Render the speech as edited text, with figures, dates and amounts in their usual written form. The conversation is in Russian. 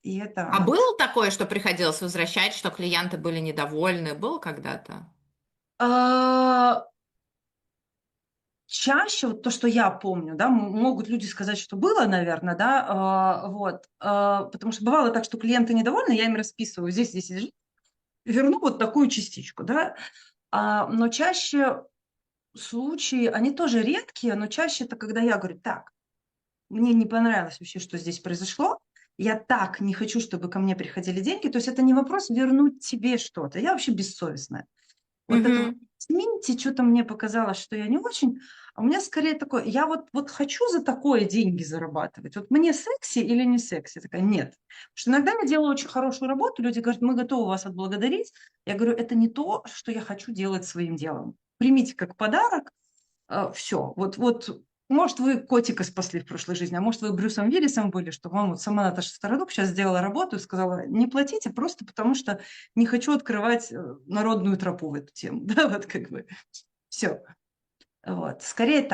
И А это... было такое, что приходилось возвращать, что клиенты были недовольны? Было когда-то? а, Чаще, вот то, что я помню, да, могут люди сказать, что было, наверное, да, потому что бывало так, что клиенты недовольны, я им расписываю здесь, здесь, верну вот такую частичку, да, но чаще случаи, они тоже редкие, но чаще это когда я говорю, так, мне не понравилось вообще, что здесь произошло, я так не хочу, чтобы ко мне приходили деньги, то есть это не вопрос вернуть тебе что-то, я вообще бессовестная. Вот это вот: Мгм. "Смените, чё-то мне показалось, что я не очень". А у меня скорее такое: я вот хочу за такое деньги зарабатывать. Вот мне секси или не секси? Такая: "Нет". Потому что иногда я делаю очень хорошую работу, люди говорят: "Мы готовы вас отблагодарить". Я говорю: "Это не то, что я хочу делать своим делом. Примите как подарок". Всё. Вот, может, вы котика спасли в прошлой жизни, а может, вы Брюсом Уиллисом были, что вам вот сама Наташа Стародуб щас сделала работу и сказала: "Не платите просто потому, что не хочу открывать, народную тропу в эту тему". Да, вот как бы. Всё. Вот. Скорее так.